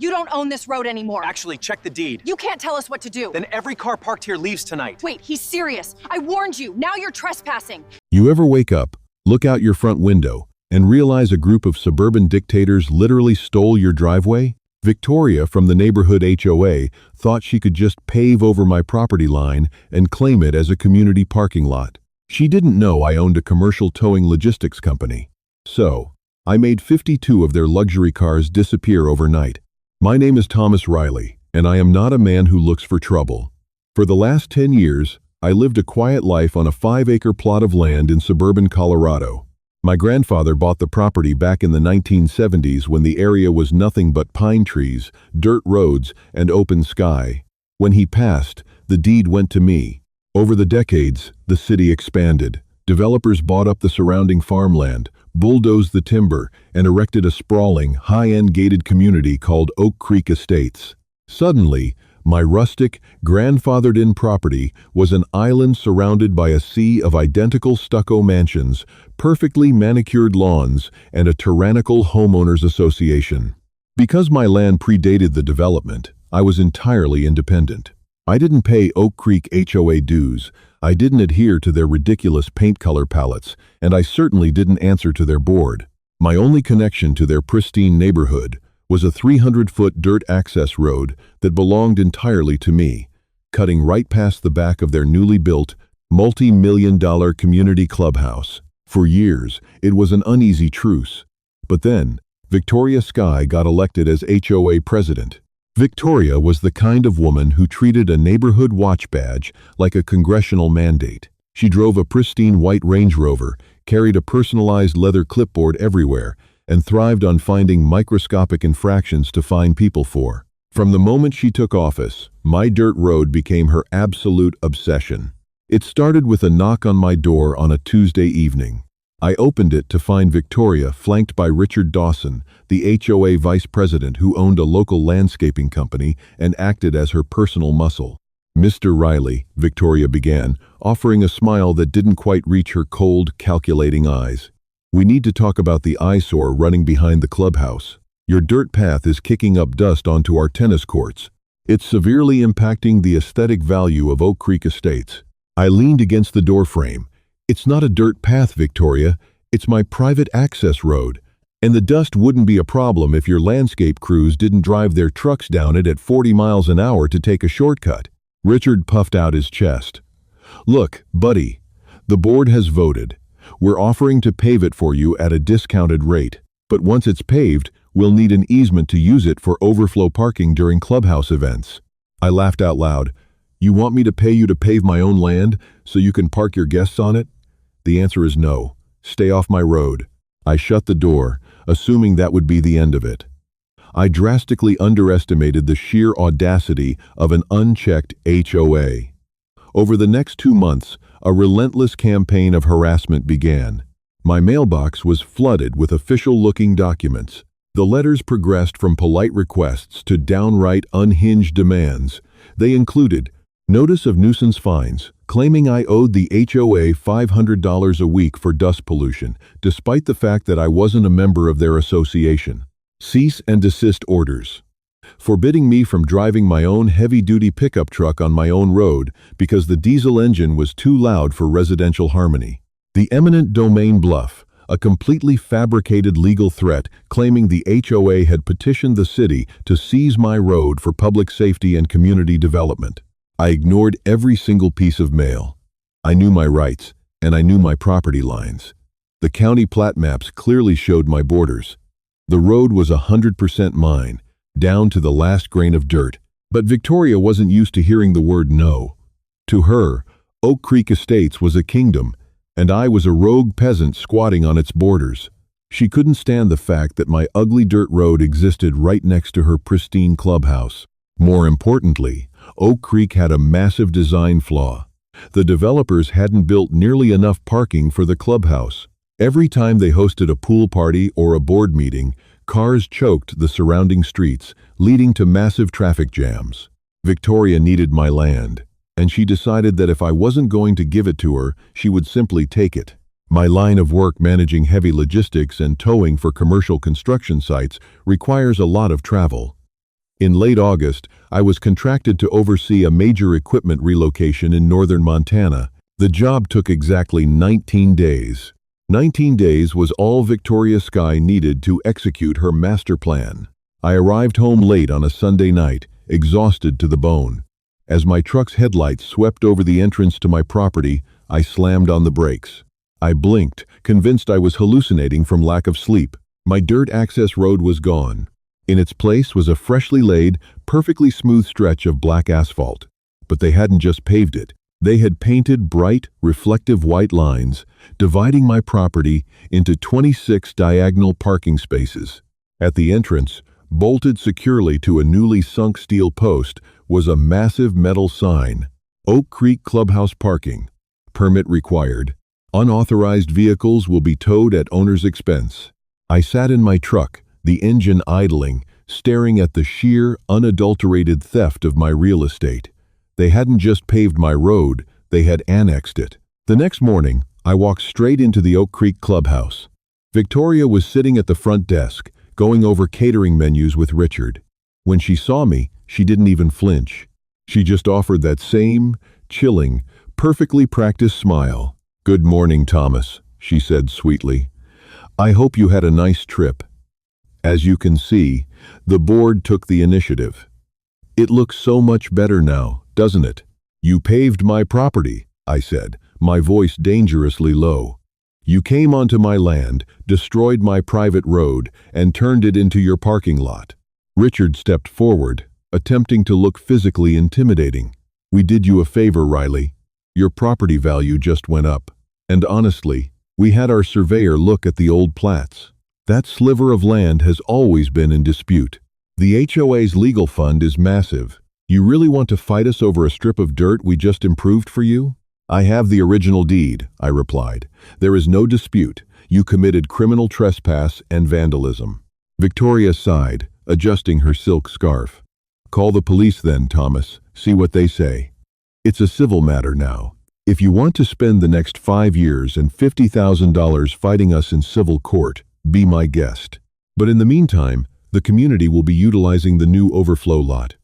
You don't own this road anymore. Actually, check the deed. You can't tell us what to do. Then every car parked here leaves tonight. Wait, he's serious. I warned you. Now you're trespassing. You ever wake up, look out your front window, and realize a group of suburban dictators literally stole your driveway? Victoria from the neighborhood HOA thought she could just pave over my property line and claim it as a community parking lot. She didn't know I owned a commercial towing logistics company. So, I made 52 of their luxury cars disappear overnight. My name is Thomas Riley, and I am not a man who looks for trouble. For the last 10 years, I lived a quiet life on a 5-acre plot of land in suburban Colorado. My grandfather bought the property back in the 1970s when the area was nothing but pine trees, dirt roads, and open sky. When he passed, the deed went to me. Over the decades, the city expanded. Developers bought up the surrounding farmland, bulldozed the timber, and erected a sprawling, high-end gated community called Oak Creek Estates. Suddenly, my rustic, grandfathered-in property was an island surrounded by a sea of identical stucco mansions, perfectly manicured lawns, and a tyrannical homeowners association. Because my land predated the development, I was entirely independent. I didn't pay Oak Creek HOA dues, I didn't adhere to their ridiculous paint color palettes, and I certainly didn't answer to their board. My only connection to their pristine neighborhood was a 300-foot dirt access road that belonged entirely to me, cutting right past the back of their newly built, multi-million-dollar community clubhouse. For years, it was an uneasy truce. But then, Victoria Skye got elected as HOA president. Victoria was the kind of woman who treated a neighborhood watch badge like a congressional mandate. She drove a pristine white Range Rover, carried a personalized leather clipboard everywhere, and thrived on finding microscopic infractions to fine people for. From the moment she took office, my dirt road became her absolute obsession. It started with a knock on my door on a Tuesday evening. I opened it to find Victoria flanked by Richard Dawson, the HOA vice president who owned a local landscaping company and acted as her personal muscle. "Mr. Riley," Victoria began, offering a smile that didn't quite reach her cold, calculating eyes. "We need to talk about the eyesore running behind the clubhouse. Your dirt path is kicking up dust onto our tennis courts. It's severely impacting the aesthetic value of Oak Creek Estates." I leaned against the doorframe. "It's not a dirt path, Victoria. It's my private access road. And the dust wouldn't be a problem if your landscape crews didn't drive their trucks down it at 40 miles an hour to take a shortcut." Richard puffed out his chest. "Look, buddy, the board has voted. We're offering to pave it for you at a discounted rate. But once it's paved, we'll need an easement to use it for overflow parking during clubhouse events." I laughed out loud. "You want me to pay you to pave my own land so you can park your guests on it?" "The answer is no. Stay off my road." I shut the door, assuming that would be the end of it. I drastically underestimated the sheer audacity of an unchecked HOA. Over the next 2 months, a relentless campaign of harassment began. My mailbox was flooded with official-looking documents. The letters progressed from polite requests to downright unhinged demands. They included notice of nuisance fines, claiming I owed the HOA $500 a week for dust pollution, despite the fact that I wasn't a member of their association. Cease and desist orders, forbidding me from driving my own heavy-duty pickup truck on my own road because the diesel engine was too loud for residential harmony. The eminent domain bluff, a completely fabricated legal threat claiming the HOA had petitioned the city to seize my road for public safety and community development. I ignored every single piece of mail. I knew my rights, and I knew my property lines. The county plat maps clearly showed my borders. The road was 100% mine, down to the last grain of dirt. But Victoria wasn't used to hearing the word no. To her, Oak Creek Estates was a kingdom, and I was a rogue peasant squatting on its borders. She couldn't stand the fact that my ugly dirt road existed right next to her pristine clubhouse. More importantly, Oak Creek had a massive design flaw. The developers hadn't built nearly enough parking for the clubhouse. Every time they hosted a pool party or a board meeting, cars choked the surrounding streets, leading to massive traffic jams. Victoria needed my land, and she decided that if I wasn't going to give it to her, she would simply take it. My line of work managing heavy logistics and towing for commercial construction sites requires a lot of travel. In late August, I was contracted to oversee a major equipment relocation in northern Montana. The job took exactly 19 days. 19 days was all Victoria Sky needed to execute her master plan. I arrived home late on a Sunday night, exhausted to the bone. As my truck's headlights swept over the entrance to my property, I slammed on the brakes. I blinked, convinced I was hallucinating from lack of sleep. My dirt access road was gone. In its place was a freshly laid, perfectly smooth stretch of black asphalt. But they hadn't just paved it. They had painted bright, reflective white lines, dividing my property into 26 diagonal parking spaces. At the entrance, bolted securely to a newly sunk steel post, was a massive metal sign. Oak Creek Clubhouse Parking. Permit required. Unauthorized vehicles will be towed at owner's expense. I sat in my truck, the engine idling, staring at the sheer, unadulterated theft of my real estate. They hadn't just paved my road, they had annexed it. The next morning, I walked straight into the Oak Creek Clubhouse. Victoria was sitting at the front desk, going over catering menus with Richard. When she saw me, she didn't even flinch. She just offered that same, chilling, perfectly practiced smile. "Good morning, Thomas," she said sweetly. "I hope you had a nice trip." As you can see, the board took the initiative. "It looks so much better now, doesn't it?" "You paved my property," I said, my voice dangerously low. "You came onto my land, destroyed my private road, and turned it into your parking lot." Richard stepped forward, attempting to look physically intimidating. "We did you a favor, Riley. Your property value just went up. And honestly, we had our surveyor look at the old plats. That sliver of land has always been in dispute. The HOA's legal fund is massive. You really want to fight us over a strip of dirt we just improved for you?" "I have the original deed," I replied. "There is no dispute. You committed criminal trespass and vandalism." Victoria sighed, adjusting her silk scarf. "Call the police then, Thomas. See what they say. It's a civil matter now. If you want to spend the next 5 years and $50,000 fighting us in civil court, be my guest. But in the meantime, the community will be utilizing the new overflow lot.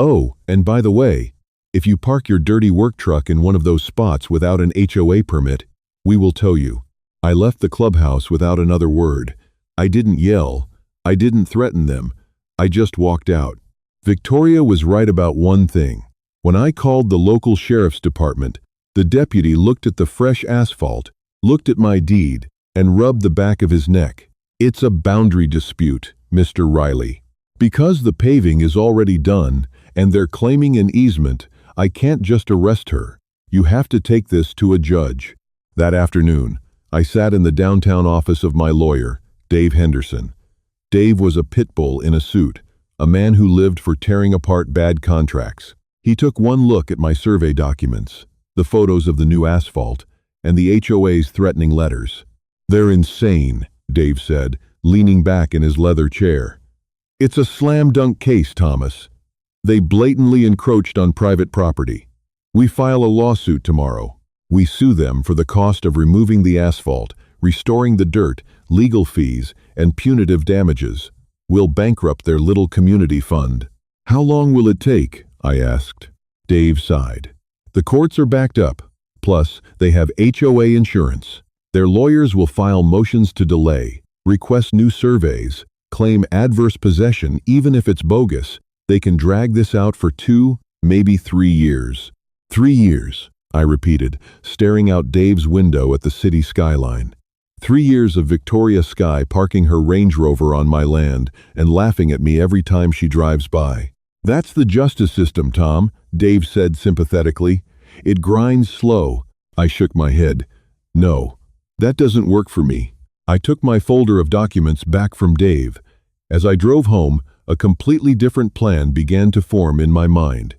Oh, and by the way, if you park your dirty work truck in one of those spots without an HOA permit, we will tow you." I left the clubhouse without another word. I didn't yell. I didn't threaten them. I just walked out. Victoria was right about one thing. When I called the local sheriff's department, the deputy looked at the fresh asphalt, looked at my deed, and rubbed the back of his neck. "It's a boundary dispute, Mr. Riley. Because the paving is already done and they're claiming an easement, I can't just arrest her. You have to take this to a judge." That afternoon, I sat in the downtown office of my lawyer, Dave Henderson. Dave was a pit bull in a suit, a man who lived for tearing apart bad contracts. He took one look at my survey documents, the photos of the new asphalt, and the HOA's threatening letters. "They're insane," Dave said, leaning back in his leather chair. "It's a slam-dunk case, Thomas. They blatantly encroached on private property. We file a lawsuit tomorrow. We sue them for the cost of removing the asphalt, restoring the dirt, legal fees, and punitive damages. We'll bankrupt their little community fund." "How long will it take?" I asked. Dave sighed. "The courts are backed up. Plus, they have HOA insurance. Their lawyers will file motions to delay, request new surveys, claim adverse possession even if it's bogus. They can drag this out for 2, maybe 3 years. 3 years, I repeated, staring out Dave's window at the city skyline. 3 years of Victoria Sky parking her Range Rover on my land and laughing at me every time she drives by. "That's the justice system, Tom," Dave said sympathetically. "It grinds slow." I shook my head. "No, that doesn't work for me." I took my folder of documents back from Dave. As I drove home, a completely different plan began to form in my mind.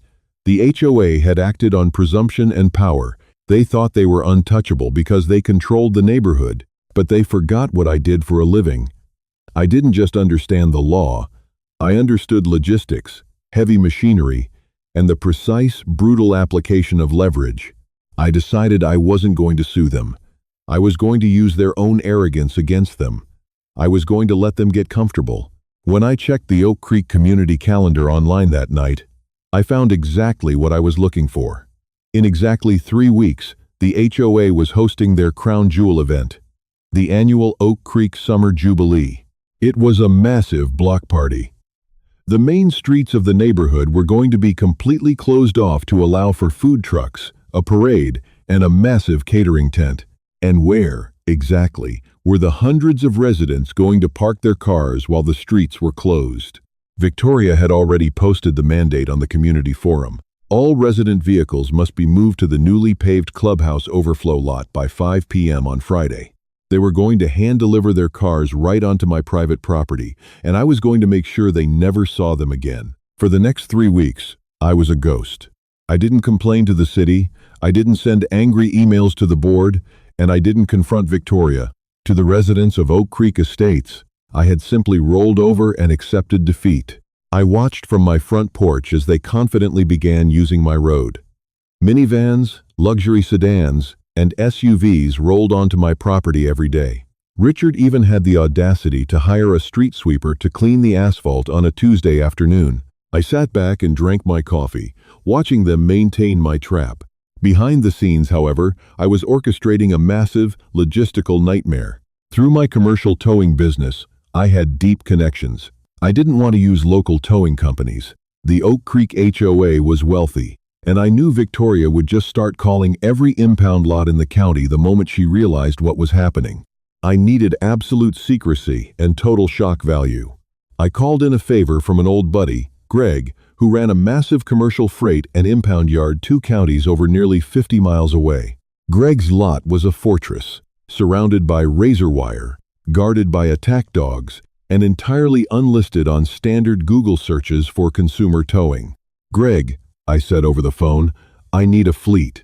The HOA had acted on presumption and power. They thought they were untouchable because they controlled the neighborhood, but they forgot what I did for a living. I didn't just understand the law. I understood logistics, heavy machinery, and the precise, brutal application of leverage. I decided I wasn't going to sue them. I was going to use their own arrogance against them. I was going to let them get comfortable, When I checked the Oak Creek community calendar online that night, I found exactly what I was looking for. In exactly 3 weeks, the HOA was hosting their crown jewel event, the annual Oak Creek Summer Jubilee. It was a massive block party. The main streets of the neighborhood were going to be completely closed off to allow for food trucks, a parade, and a massive catering tent. And where, exactly, were the hundreds of residents going to park their cars while the streets were closed? Victoria had already posted the mandate on the community forum. All resident vehicles must be moved to the newly paved clubhouse overflow lot by 5 p.m. on Friday. They were going to hand-deliver their cars right onto my private property, and I was going to make sure they never saw them again. For the next 3 weeks, I was a ghost. I didn't complain to the city, I didn't send angry emails to the board, and I didn't confront Victoria. To the residents of Oak Creek Estates, I had simply rolled over and accepted defeat. I watched from my front porch as they confidently began using my road. Minivans, luxury sedans, and SUVs rolled onto my property every day. Richard even had the audacity to hire a street sweeper to clean the asphalt on a Tuesday afternoon. I sat back and drank my coffee, watching them maintain my trap. Behind the scenes, however, I was orchestrating a massive, logistical nightmare. Through my commercial towing business, I had deep connections. I didn't want to use local towing companies. The Oak Creek HOA was wealthy, and I knew Victoria would just start calling every impound lot in the county the moment she realized what was happening. I needed absolute secrecy and total shock value. I called in a favor from an old buddy, Greg, who ran a massive commercial freight and impound yard 2 counties over nearly 50 miles away. Greg's lot was a fortress, surrounded by razor wire, guarded by attack dogs, and entirely unlisted on standard Google searches for consumer towing. "Greg," I said over the phone, "I need a fleet.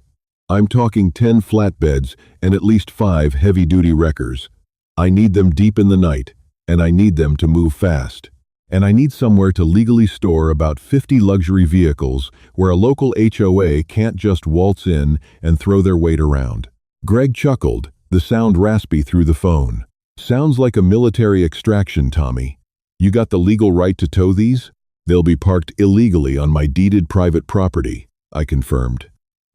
I'm talking 10 flatbeds and at least 5 heavy-duty wreckers. I need them deep in the night, and I need them to move fast. And I need somewhere to legally store about 50 luxury vehicles where a local HOA can't just waltz in and throw their weight around." Greg chuckled, the sound raspy through the phone. "Sounds like a military extraction, Tommy. You got the legal right to tow these? They'll be parked illegally on my deeded private property," I confirmed.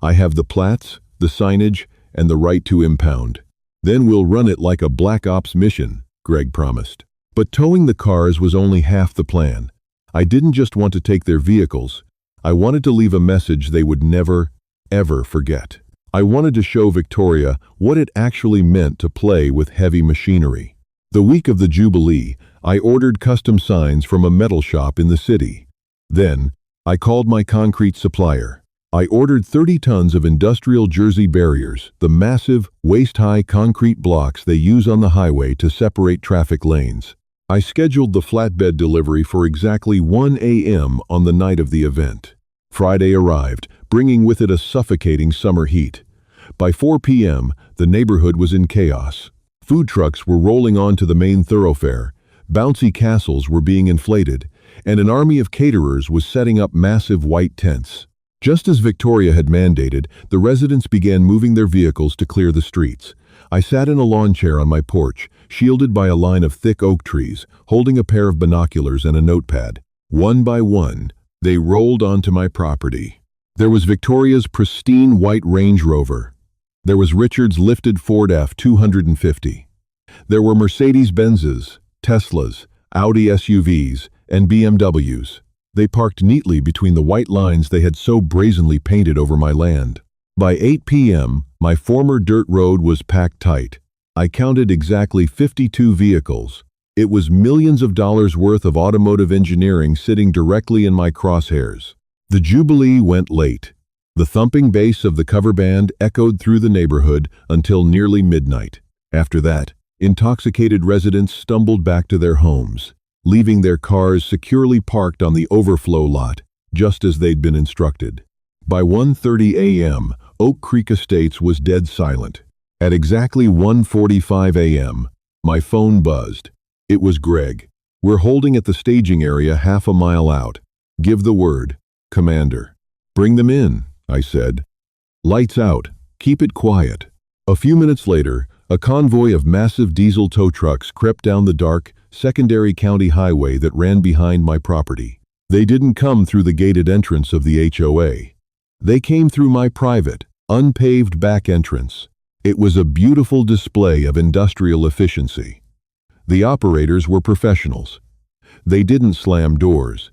"I have the plats, the signage, and the right to impound. Then we'll run it like a Black Ops mission," Greg promised. But towing the cars was only half the plan. I didn't just want to take their vehicles. I wanted to leave a message they would never, ever forget. I wanted to show Victoria what it actually meant to play with heavy machinery. The week of the Jubilee, I ordered custom signs from a metal shop in the city. Then, I called my concrete supplier. I ordered 30 tons of industrial Jersey barriers, the massive, waist-high concrete blocks they use on the highway to separate traffic lanes. I scheduled the flatbed delivery for exactly 1 a.m. on the night of the event. Friday arrived, bringing with it a suffocating summer heat. By 4 p.m., the neighborhood was in chaos. Food trucks were rolling onto the main thoroughfare, bouncy castles were being inflated, and an army of caterers was setting up massive white tents. Just as Victoria had mandated, the residents began moving their vehicles to clear the streets. I sat in a lawn chair on my porch, shielded by a line of thick oak trees, holding a pair of binoculars and a notepad. One by one, they rolled onto my property. There was Victoria's pristine white Range Rover. There was Richard's lifted Ford F-250. There were Mercedes-Benzes, Teslas, Audi SUVs, and BMWs. They parked neatly between the white lines they had so brazenly painted over my land. By 8 p.m., my former dirt road was packed tight. I counted exactly 52 vehicles. It was millions of dollars worth of automotive engineering sitting directly in my crosshairs. The Jubilee went late. The thumping bass of the cover band echoed through the neighborhood until nearly midnight. After that, intoxicated residents stumbled back to their homes, leaving their cars securely parked on the overflow lot, just as they'd been instructed. By 1:30 a.m., Oak Creek Estates was dead silent. At exactly 1:45 a.m., my phone buzzed. It was Greg. "We're holding at the staging area half a mile out. Give the word, Commander." "Bring them in," I said. "Lights out. Keep it quiet." A few minutes later, a convoy of massive diesel tow trucks crept down the dark, secondary county highway that ran behind my property. They didn't come through the gated entrance of the HOA. They came through my private, unpaved back entrance. It was a beautiful display of industrial efficiency. The operators were professionals. They didn't slam doors.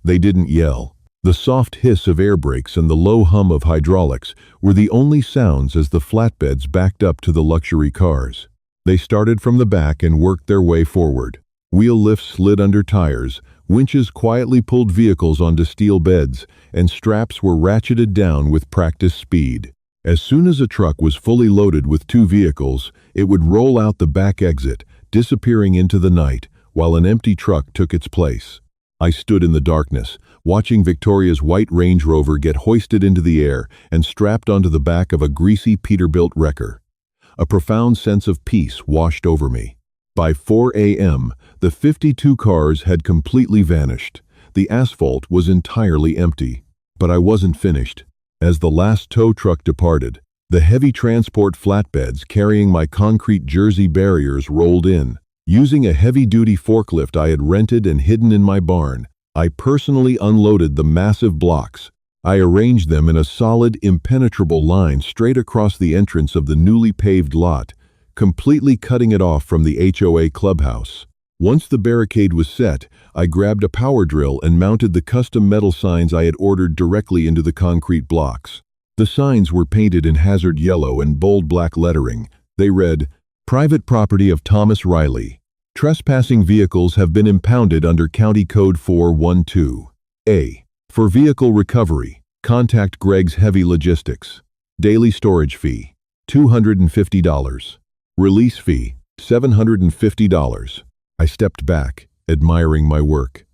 They didn't yell. The soft hiss of air brakes and the low hum of hydraulics were the only sounds as the flatbeds backed up to the luxury cars. They started from the back and worked their way forward. Wheel lifts slid under tires, winches quietly pulled vehicles onto steel beds, and straps were ratcheted down with practice speed. As soon as a truck was fully loaded with 2 vehicles, it would roll out the back exit, disappearing into the night, while an empty truck took its place. I stood in the darkness, watching Victoria's white Range Rover get hoisted into the air and strapped onto the back of a greasy Peterbilt wrecker. A profound sense of peace washed over me. By 4 a.m., the 52 cars had completely vanished. The asphalt was entirely empty. But I wasn't finished. As the last tow truck departed, the heavy transport flatbeds carrying my concrete Jersey barriers rolled in. Using a heavy-duty forklift I had rented and hidden in my barn, I personally unloaded the massive blocks. I arranged them in a solid, impenetrable line straight across the entrance of the newly paved lot, completely cutting it off from the HOA clubhouse. Once the barricade was set, I grabbed a power drill and mounted the custom metal signs I had ordered directly into the concrete blocks. The signs were painted in hazard yellow and bold black lettering. They read, "Private property of Thomas Riley. Trespassing vehicles have been impounded under County Code 412. A. For vehicle recovery, contact Greg's Heavy Logistics. Daily storage fee, $250. Release fee, $750. I stepped back, admiring my work.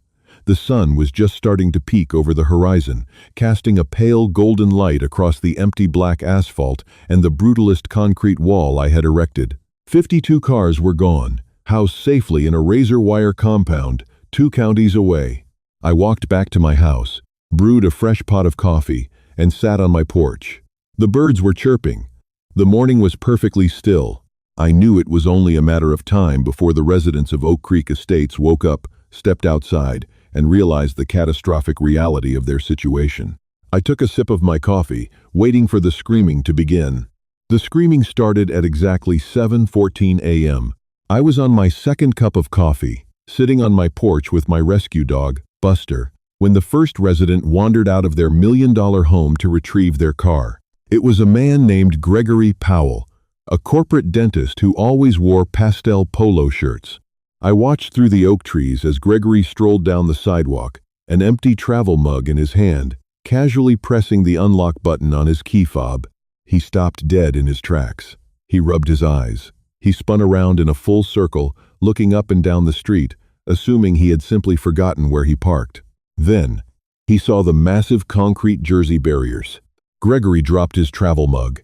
The sun was just starting to peek over the horizon, casting a pale golden light across the empty black asphalt and the brutalist concrete wall I had erected. 52 cars were gone, housed safely in a razor wire compound, 2 counties away. I walked back to my house, brewed a fresh pot of coffee, and sat on my porch. The birds were chirping. The morning was perfectly still. I knew it was only a matter of time before the residents of Oak Creek Estates woke up, stepped outside, and realized the catastrophic reality of their situation. I took a sip of my coffee, waiting for the screaming to begin. The screaming started at exactly 7:14 a.m. I was on my second cup of coffee, sitting on my porch with my rescue dog, Buster, when the first resident wandered out of their $1-million home to retrieve their car. It was a man named Gregory Powell, a corporate dentist who always wore pastel polo shirts. I watched through the oak trees as Gregory strolled down the sidewalk, an empty travel mug in his hand, casually pressing the unlock button on his key fob. He stopped dead in his tracks. He rubbed his eyes. He spun around in a full circle, looking up and down the street, assuming he had simply forgotten where he parked. Then, he saw the massive concrete Jersey barriers. Gregory dropped his travel mug.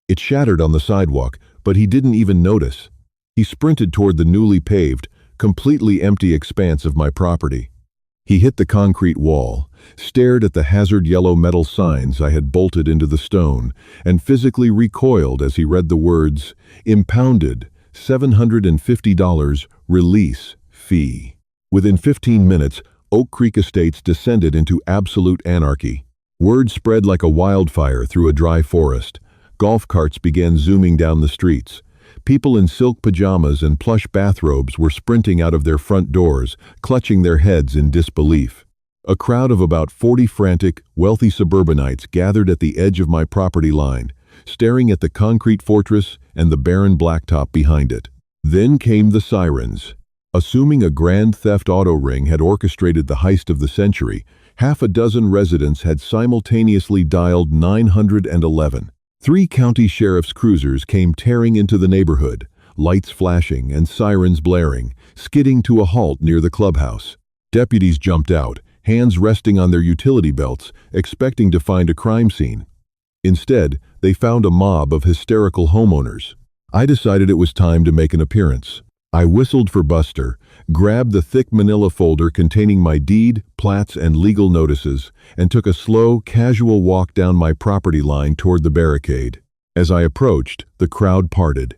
It shattered on the sidewalk, but he didn't even notice. He sprinted toward the newly paved, completely empty expanse of my property. He hit the concrete wall, stared at the hazard yellow metal signs I had bolted into the stone, and physically recoiled as he read the words, "Impounded, $750, release fee." Within 15 minutes, Oak Creek Estates descended into absolute anarchy. Word spread like a wildfire through a dry forest. Golf carts began zooming down the streets. People in silk pajamas and plush bathrobes were sprinting out of their front doors, clutching their heads in disbelief. A crowd of about 40 frantic, wealthy suburbanites gathered at the edge of my property line, staring at the concrete fortress and the barren blacktop behind it. Then came the sirens. Assuming a grand theft auto ring had orchestrated the heist of the century, half a dozen residents had simultaneously dialed 911. 3 county sheriff's cruisers came tearing into the neighborhood, lights flashing and sirens blaring, skidding to a halt near the clubhouse. Deputies jumped out, hands resting on their utility belts, expecting to find a crime scene. Instead, they found a mob of hysterical homeowners. I decided it was time to make an appearance. I whistled for Buster, grabbed the thick manila folder containing my deed, plats, and legal notices, and took a slow, casual walk down my property line toward the barricade. As I approached, the crowd parted.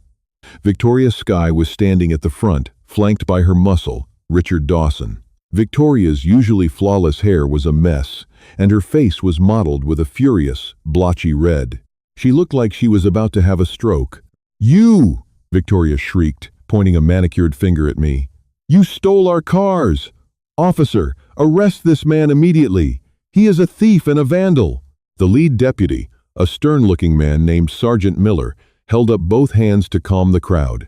Victoria Skye was standing at the front, flanked by her muscle, Richard Dawson. Victoria's usually flawless hair was a mess, and her face was mottled with a furious, blotchy red. She looked like she was about to have a stroke. "You!" Victoria shrieked, pointing a manicured finger at me. "You stole our cars! Officer, arrest this man immediately! He is a thief and a vandal!" The lead deputy, a stern-looking man named Sergeant Miller, held up both hands to calm the crowd.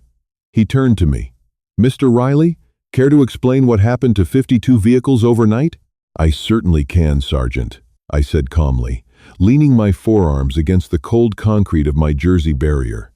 He turned to me. "Mr. Riley, care to explain what happened to 52 vehicles overnight?" "I certainly can, Sergeant," I said calmly, leaning my forearms against the cold concrete of my Jersey barrier.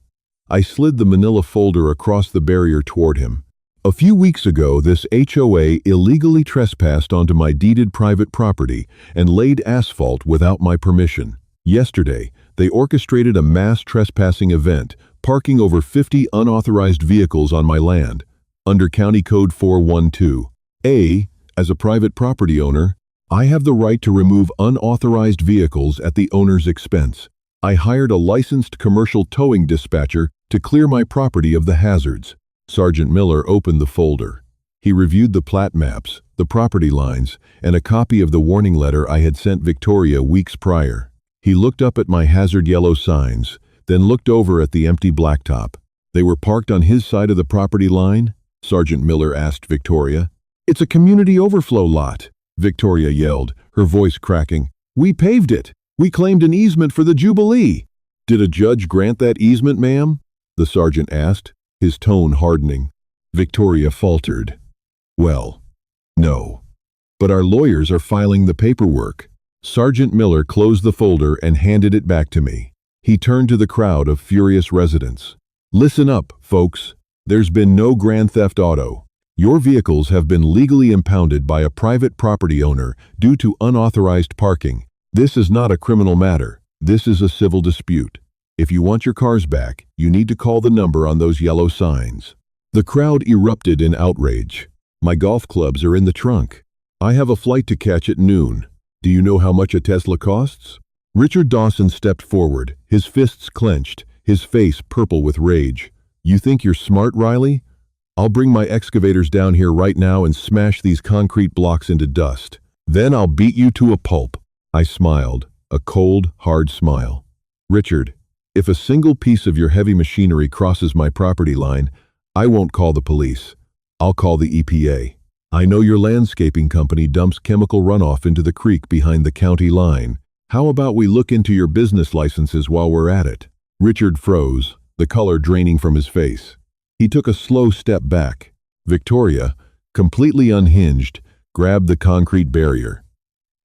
I slid the manila folder across the barrier toward him. "A few weeks ago, this HOA illegally trespassed onto my deeded private property and laid asphalt without my permission. Yesterday, they orchestrated a mass trespassing event, parking over 50 unauthorized vehicles on my land. Under County Code 412A, as a private property owner, I have the right to remove unauthorized vehicles at the owner's expense. I hired a licensed commercial towing dispatcher to clear my property of the hazards." Sergeant Miller opened the folder. He reviewed the plat maps, the property lines, and a copy of the warning letter I had sent Victoria weeks prior. He looked up at my hazard yellow signs, then looked over at the empty blacktop. "They were parked on his side of the property line?" Sergeant Miller asked Victoria. "It's a community overflow lot," Victoria yelled, her voice cracking. "We paved it. We claimed an easement for the Jubilee." "Did a judge grant that easement, ma'am?" the sergeant asked, his tone hardening. Victoria faltered. "Well, no. But our lawyers are filing the paperwork." Sergeant Miller closed the folder and handed it back to me. He turned to the crowd of furious residents. "Listen up, folks. There's been no grand theft auto. Your vehicles have been legally impounded by a private property owner due to unauthorized parking. This is not a criminal matter. This is a civil dispute. If you want your cars back, you need to call the number on those yellow signs." The crowd erupted in outrage. "My golf clubs are in the trunk. I have a flight to catch at noon. Do you know how much a Tesla costs?" Richard Dawson stepped forward, his fists clenched, his face purple with rage. "You think you're smart, Riley? I'll bring my excavators down here right now and smash these concrete blocks into dust. Then I'll beat you to a pulp." I smiled, a cold, hard smile. "Richard, if a single piece of your heavy machinery crosses my property line, I won't call the police. I'll call the EPA. I know your landscaping company dumps chemical runoff into the creek behind the county line. How about we look into your business licenses while we're at it?" Richard froze, the color draining from his face. He took a slow step back. Victoria, completely unhinged, grabbed the concrete barrier.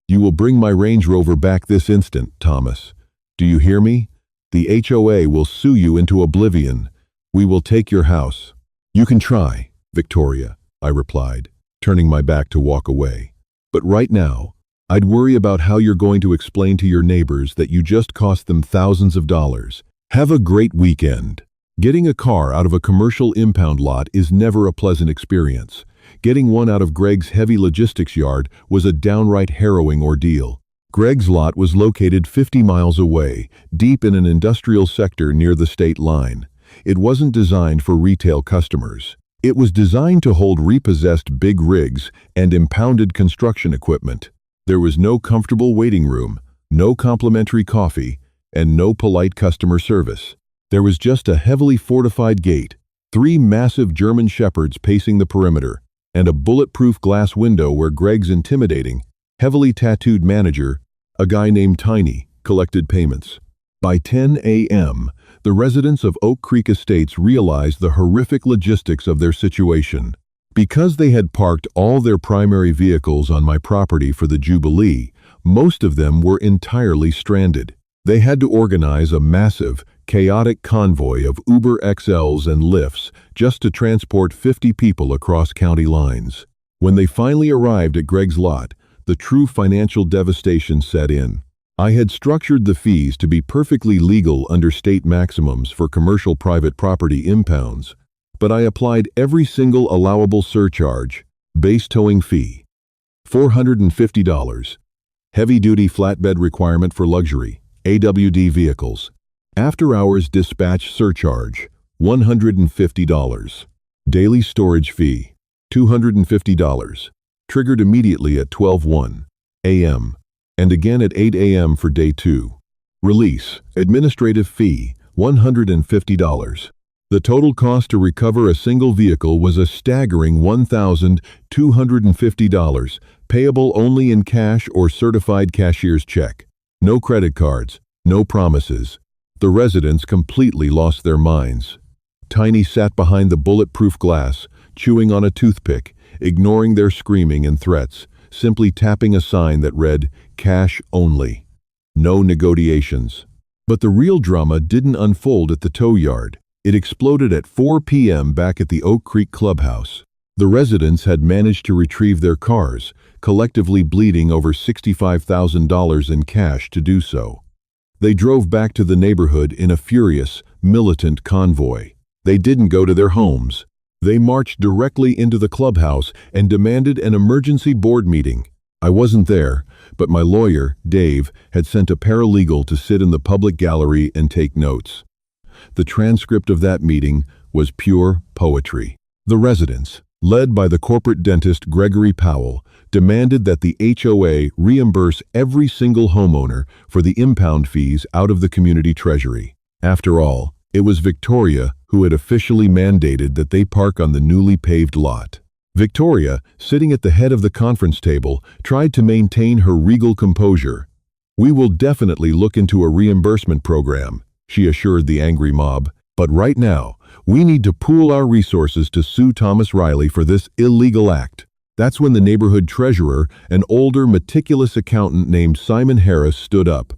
"You will bring my Range Rover back this instant, Thomas. Do you hear me? The HOA will sue you into oblivion. We will take your house." "You can try, Victoria," I replied, turning my back to walk away. "But right now, I'd worry about how you're going to explain to your neighbors that you just cost them thousands of dollars. Have a great weekend." Getting a car out of a commercial impound lot is never a pleasant experience. Getting one out of Greg's heavy logistics yard was a downright harrowing ordeal. Greg's lot was located 50 miles away, deep in an industrial sector near the state line. It wasn't designed for retail customers. It was designed to hold repossessed big rigs and impounded construction equipment. There was no comfortable waiting room, no complimentary coffee, and no polite customer service. There was just a heavily fortified gate, 3 massive German shepherds pacing the perimeter, and a bulletproof glass window where Greg's intimidating, heavily tattooed manager, a guy named Tiny, collected payments. By 10 a.m., the residents of Oak Creek Estates realized the horrific logistics of their situation. Because they had parked all their primary vehicles on my property for the Jubilee, most of them were entirely stranded. They had to organize a massive, chaotic convoy of Uber XLs and Lyfts just to transport 50 people across county lines. When they finally arrived at Greg's lot, the true financial devastation set in. I had structured the fees to be perfectly legal under state maximums for commercial private property impounds, but I applied every single allowable surcharge, base towing fee, $450, heavy-duty flatbed requirement for luxury, AWD vehicles, after-hours dispatch surcharge, $150. Daily storage fee, $250. Triggered immediately at 12:01 a.m. and again at 8 a.m. for day 2. Release, administrative fee, $150. The total cost to recover a single vehicle was a staggering $1,250, payable only in cash or certified cashier's check. No credit cards, no promises. The residents completely lost their minds. Tiny sat behind the bulletproof glass, chewing on a toothpick, ignoring their screaming and threats, simply tapping a sign that read, "Cash only." No negotiations. But the real drama didn't unfold at the tow yard. It exploded at 4 p.m. back at the Oak Creek clubhouse. The residents had managed to retrieve their cars, collectively bleeding over $65,000 in cash to do so. They drove back to the neighborhood in a furious, militant convoy. They didn't go to their homes. They marched directly into the clubhouse and demanded an emergency board meeting. I wasn't there, but my lawyer, Dave, had sent a paralegal to sit in the public gallery and take notes. The transcript of that meeting was pure poetry. The residents, led by the corporate dentist Gregory Powell, demanded that the HOA reimburse every single homeowner for the impound fees out of the community treasury. After all, it was Victoria who had officially mandated that they park on the newly paved lot. Victoria, sitting at the head of the conference table, tried to maintain her regal composure. "We will definitely look into a reimbursement program," she assured the angry mob. "But right now, we need to pool our resources to sue Thomas Riley for this illegal act." That's when the neighborhood treasurer, an older, meticulous accountant named Simon Harris, stood up.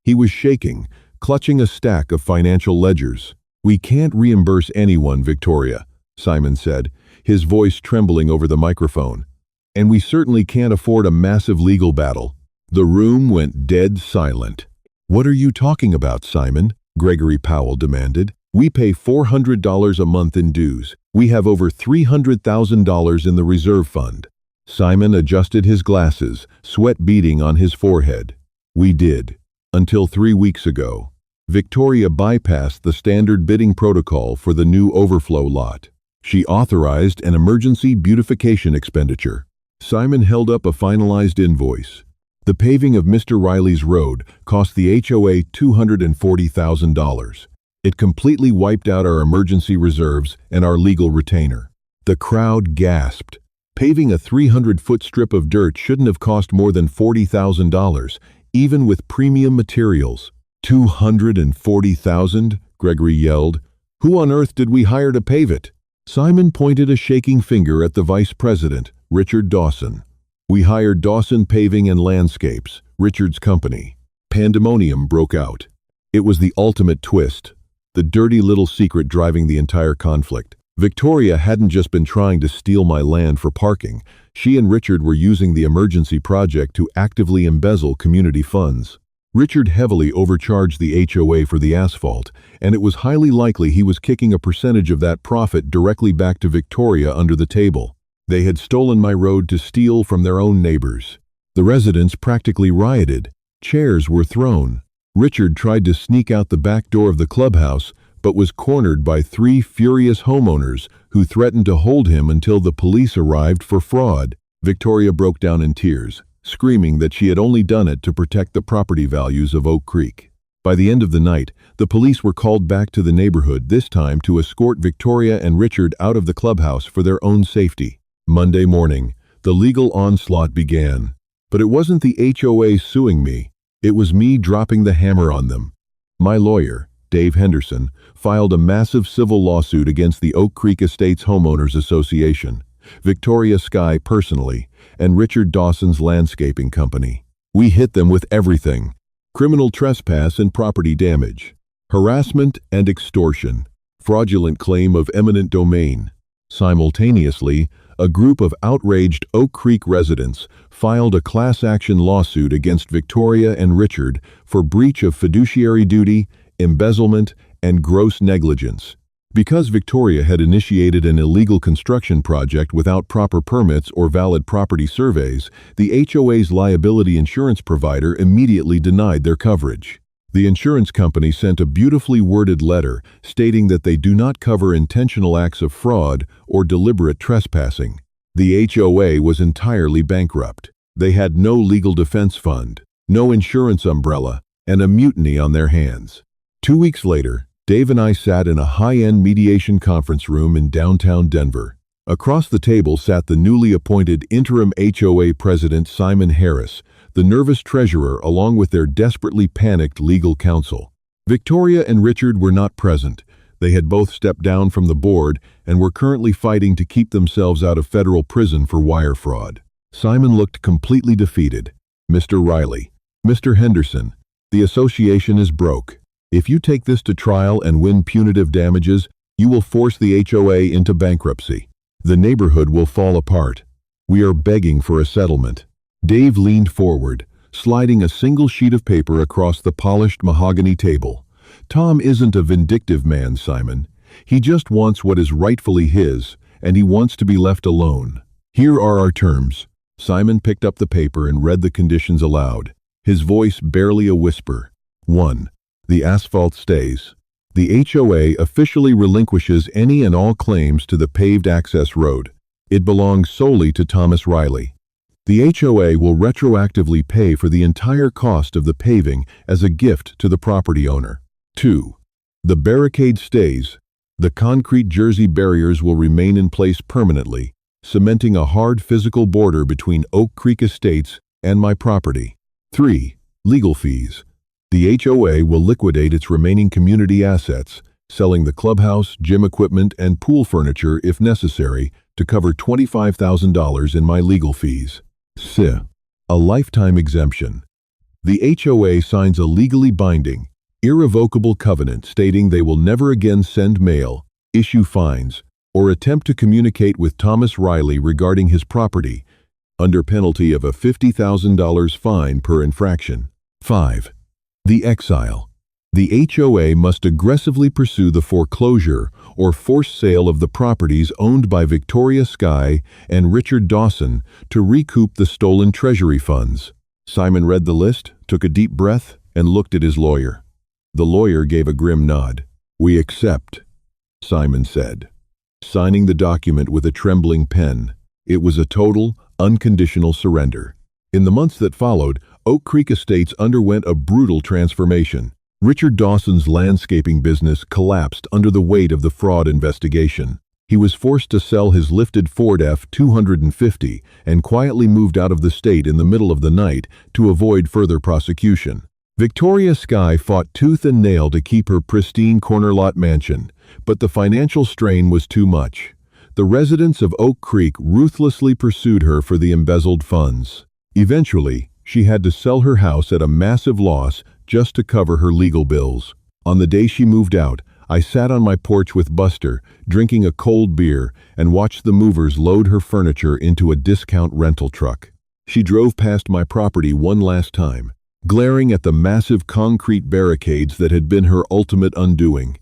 He was shaking, clutching a stack of financial ledgers. "We can't reimburse anyone, Victoria," Simon said, his voice trembling over the microphone. "And we certainly can't afford a massive legal battle." The room went dead silent. "What are you talking about, Simon?" Gregory Powell demanded. "We pay $400 a month in dues. We have over $300,000 in the reserve fund." Simon adjusted his glasses, sweat beading on his forehead. "We did. Until 3 weeks ago. Victoria bypassed the standard bidding protocol for the new overflow lot. She authorized an emergency beautification expenditure." Simon held up a finalized invoice. "The paving of Mr. Riley's road cost the HOA $240,000. It completely wiped out our emergency reserves and our legal retainer." The crowd gasped. Paving a 300-foot strip of dirt shouldn't have cost more than $40,000, even with premium materials. $240,000? Gregory yelled. "Who on earth did we hire to pave it?" Simon pointed a shaking finger at the vice president, Richard Dawson. "We hired Dawson Paving and Landscapes, Richard's company." Pandemonium broke out. It was the ultimate twist, the dirty little secret driving the entire conflict. Victoria hadn't just been trying to steal my land for parking. She and Richard were using the emergency project to actively embezzle community funds. Richard heavily overcharged the HOA for the asphalt, and it was highly likely he was kicking a percentage of that profit directly back to Victoria under the table. They had stolen my road to steal from their own neighbors. The residents practically rioted. Chairs were thrown. Richard tried to sneak out the back door of the clubhouse, but was cornered by 3 furious homeowners who threatened to hold him until the police arrived for fraud. Victoria broke down in tears, screaming that she had only done it to protect the property values of Oak Creek. By the end of the night, the police were called back to the neighborhood, this time to escort Victoria and Richard out of the clubhouse for their own safety. Monday morning, the legal onslaught began. But it wasn't the HOA suing me. It was me dropping the hammer on them. My lawyer, Dave Henderson, filed a massive civil lawsuit against the Oak Creek Estates Homeowners Association, Victoria Sky personally, and Richard Dawson's landscaping company. We hit them with everything: criminal trespass and property damage, harassment and extortion, fraudulent claim of eminent domain. Simultaneously, a group of outraged Oak Creek residents filed a class action lawsuit against Victoria and Richard for breach of fiduciary duty, embezzlement, and gross negligence. Because Victoria had initiated an illegal construction project without proper permits or valid property surveys, the HOA's liability insurance provider immediately denied their coverage. The insurance company sent a beautifully worded letter stating that they do not cover intentional acts of fraud or deliberate trespassing. The HOA was entirely bankrupt. They had no legal defense fund, no insurance umbrella, and a mutiny on their hands. 2 weeks later, Dave and I sat in a high-end mediation conference room in downtown Denver. Across the table sat the newly appointed interim HOA president Simon Harris, the nervous treasurer, along with their desperately panicked legal counsel. Victoria and Richard were not present. They had both stepped down from the board and were currently fighting to keep themselves out of federal prison for wire fraud. Simon looked completely defeated. "Mr. Riley, Mr. Henderson, the association is broke. If you take this to trial and win punitive damages, you will force the HOA into bankruptcy. The neighborhood will fall apart. We are begging for a settlement." Dave leaned forward, sliding a single sheet of paper across the polished mahogany table. "Tom isn't a vindictive man, Simon. He just wants what is rightfully his, and he wants to be left alone. Here are our terms." Simon picked up the paper and read the conditions aloud, his voice barely a whisper. 1. The asphalt stays. The HOA officially relinquishes any and all claims to the paved access road. It belongs solely to Thomas Riley. The HOA will retroactively pay for the entire cost of the paving as a gift to the property owner. 2. The barricade stays. The concrete jersey barriers will remain in place permanently, cementing a hard physical border between Oak Creek Estates and my property. 3. Legal fees. The HOA will liquidate its remaining community assets, selling the clubhouse, gym equipment, and pool furniture if necessary to cover $25,000 in my legal fees. A lifetime exemption. The HOA signs a legally binding, irrevocable covenant stating they will never again send mail, issue fines, or attempt to communicate with Thomas Riley regarding his property, under penalty of a $50,000 fine per infraction. 5. The exile. The HOA must aggressively pursue the foreclosure or forced sale of the properties owned by Victoria Sky and Richard Dawson to recoup the stolen treasury funds. Simon read the list, took a deep breath, and looked at his lawyer. The lawyer gave a grim nod. "We accept," Simon said, signing the document with a trembling pen. It was a total, unconditional surrender. In the months that followed, Oak Creek Estates underwent a brutal transformation. Richard Dawson's landscaping business collapsed under the weight of the fraud investigation. He was forced to sell his lifted Ford F-250 and quietly moved out of the state in the middle of the night to avoid further prosecution. Victoria Sky fought tooth and nail to keep her pristine corner lot mansion, but the financial strain was too much. The residents of Oak Creek ruthlessly pursued her for the embezzled funds. Eventually, she had to sell her house at a massive loss just to cover her legal bills. On the day she moved out, I sat on my porch with Buster, drinking a cold beer, and watched the movers load her furniture into a discount rental truck. She drove past my property one last time, glaring at the massive concrete barricades that had been her ultimate undoing.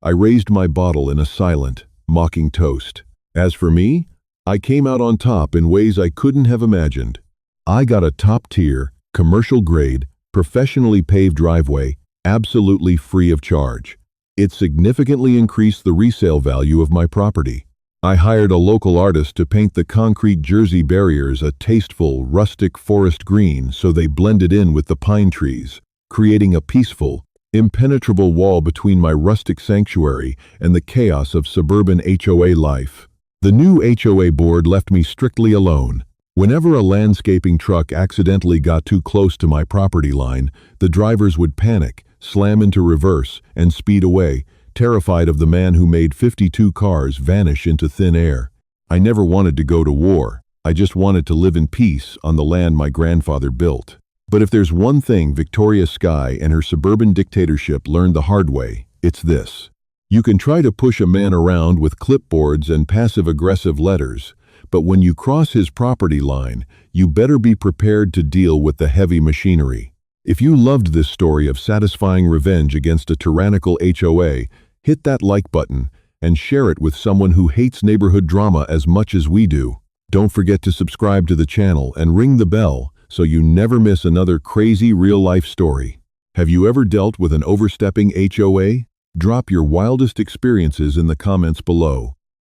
I raised my bottle in a silent, mocking toast. As for me, I came out on top in ways I couldn't have imagined. I got a top-tier, commercial-grade, professionally paved driveway, absolutely free of charge. It significantly increased the resale value of my property. I hired a local artist to paint the concrete jersey barriers a tasteful, rustic forest green so they blended in with the pine trees, creating a peaceful, impenetrable wall between my rustic sanctuary and the chaos of suburban HOA life. The new HOA board left me strictly alone. Whenever a landscaping truck accidentally got too close to my property line, the drivers would panic, slam into reverse, and speed away, terrified of the man who made 52 cars vanish into thin air. I never wanted to go to war. I just wanted to live in peace on the land my grandfather built. But if there's one thing Victoria Sky and her suburban dictatorship learned the hard way, it's this. You can try to push a man around with clipboards and passive-aggressive letters, but when you cross his property line, you better be prepared to deal with the heavy machinery. If you loved this story of satisfying revenge against a tyrannical HOA, hit that like button and share it with someone who hates neighborhood drama as much as we do. Don't forget to subscribe to the channel and ring the bell so you never miss another crazy real-life story. Have you ever dealt with an overstepping HOA? Drop your wildest experiences in the comments below.